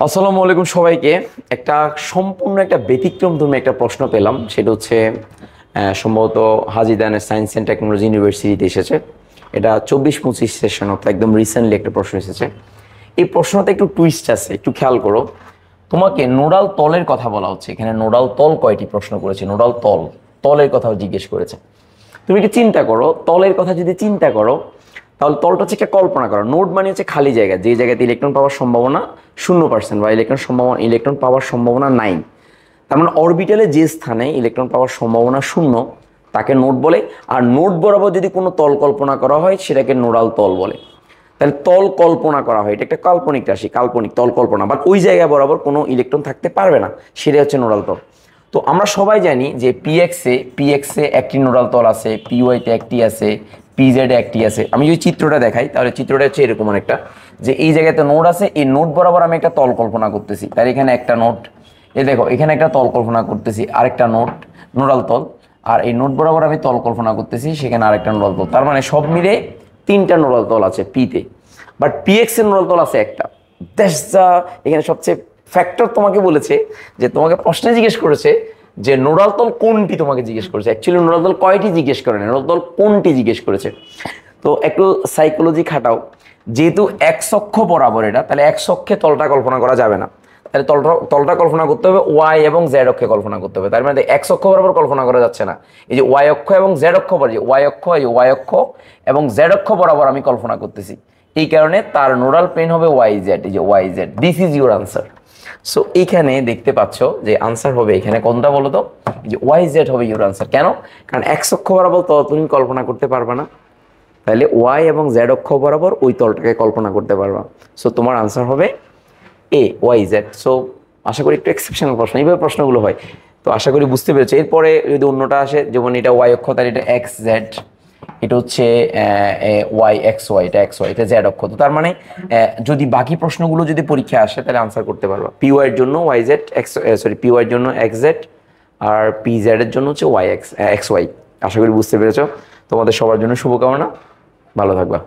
আসসালামু আলাইকুম সবাইকে। একটা সম্পূর্ণ একটা ব্যতিক্রমধর্মী একটা প্রশ্ন পেলাম, সেটা হচ্ছে সম্ভবত হাজী দানেশ সায়েন্স অ্যান্ড টেকনোলজি ইউনিভার্সিটিতে এসেছে। এটা 24-25 সেশন অর্থাৎ একদম রিসেন্টলি একটা প্রশ্ন এসেছে। এই প্রশ্নতে একটু টুইস্ট আছে, একটু খেয়াল করো। তোমাকে নোডাল তলের কথা বলা হচ্ছে। এখানে নোডাল তল কয়টি প্রশ্ন করেছে, নোডাল তল তলের কথাও জিজ্ঞেস করেছে। তুমি একটু চিন্তা করো, তলের কথা যদি চিন্তা করো তাহলে তলটা হচ্ছে একটা কল্পনা করো। নোড মানে হচ্ছে খালি জায়গা, যে জায়গাতে ইলেকট্রন পাওয়ার সম্ভাবনা 0% বা ইলেকট্রন পাওয়ার সম্ভাবনা নাই। তার মানে অরবিটালে যে স্থানে ইলেকট্রন পাওয়ার সম্ভাবনা 0 তাকে নোড বলে। আর নোড বরাবর যদি কোনো তল কল্পনা করা হয় সেটাকে নোডাল তল বলে। তাহলে তল কল্পনা করা হয়, এটা একটা কাল্পনিক রাশি, কাল্পনিক তল কল্পনা, বাট ওই জায়গায় বরাবর কোনো ইলেকট্রন থাকতে পারবে না, সেটাই হচ্ছে নোডাল তল। তো আমরা সবাই জানি যে পিএক্সে একটি নোডাল তল আছে, পিওয়াইতে একটি আছে, পিজেডে একটি আছে। আমি যদি চিত্রটা দেখাই তাহলে চিত্রটা হচ্ছে এরকম একটা, যে এই জায়গাতে নোড আছে, এই নোড বরাবর আমি একটা তল কল্পনা করতেছি। তার এখানে একটা নোড, এ দেখো এখানে একটা তল কল্পনা করতেছি, আরেকটা নোড, নোডাল তল। আর এই নোড বরাবর আমি তল কল্পনা করতেছি, সেখানে আরেকটা নোডাল তল। তার মানে সব মিলে 3টা নোডাল তল আছে পিতে। বাট পিএক্স এর নোডাল তল আছে একটা। দ্যাটস দ্য এখানে সবচেয়ে ফ্যাক্টর তোমাকে বলেছে, যে তোমাকে প্রশ্নে জিজ্ঞেস করেছে যে নোডাল তল কোনটি, তোমাকে জিজ্ঞেস করেছে। অ্যাকচুয়ালি নোডাল তল কয়টি জিজ্ঞেস করে না, নোডাল তল কোনটি জিজ্ঞেস করেছে। তো একটু সাইকোলজি খাটাও। যেহেতু এক্স অক্ষ বরাবর এটা, তাহলে এক্স অক্ষে তলটা কল্পনা করা যাবে না। তাহলে তলটা কল্পনা করতে হবে ওয়াই এবং জেড অক্ষে কল্পনা করতে হবে। তার মানে এক্স অক্ষ বরাবর কল্পনা করা যাচ্ছে না। এই যে ওয়াই অক্ষ এবং জেড অক্ষ বরাবর, যে ওয়াই অক্ষ এবং জেড অক্ষ বরাবর আমি কল্পনা করতেছি। এই কারণে তার নোডাল প্লেন হবে ওয়াই জেড। এই যে Y Z, this is your answer. So এইখানে দেখতে পাচ্ছ যে আনসার হবে এখানে কোনটা বলো তো, যে ওয়াই জেড হবে ইউর আনসার। কেন? কারণ এক্স অক্ষ বরাবর তল তুমি কল্পনা করতে পারবে না, তাহলে ওয়াই এবং জেড অক্ষ বরাবর ওই তলটাকে কল্পনা করতে পারবা। সো তোমার আনসার হবে এ ওয়াই জেড। সো আশা করি একটু এক্সেপশনাল প্রশ্ন, এইভাবে প্রশ্নগুলো হয়। তো আশা করি বুঝতে পেরেছো। এরপরে যদি অন্যটা আসে, যেমন এটা ওয়াই অক্ষ, তাহলে এটা এক্স জেড, এটা হচ্ছে ওয়াই এক্স ওয়াই, এটা এক্স ওয়াই, এটা জেড অক্ষ। তো তার মানে যদি বাকি প্রশ্নগুলো যদি পরীক্ষায় আসে তাহলে আনসার করতে পারবা। পি ওয়াই এর জন্য Y Z X, sorry P Y এর জন্য এক্স জেড, আর পি জেড এর জন্য হচ্ছে ওয়াই এক্স এক্স ওয়াই। আশা করি বুঝতে পেরেছো। তোমাদের সবার জন্য শুভকামনা, ভালো থাকবা।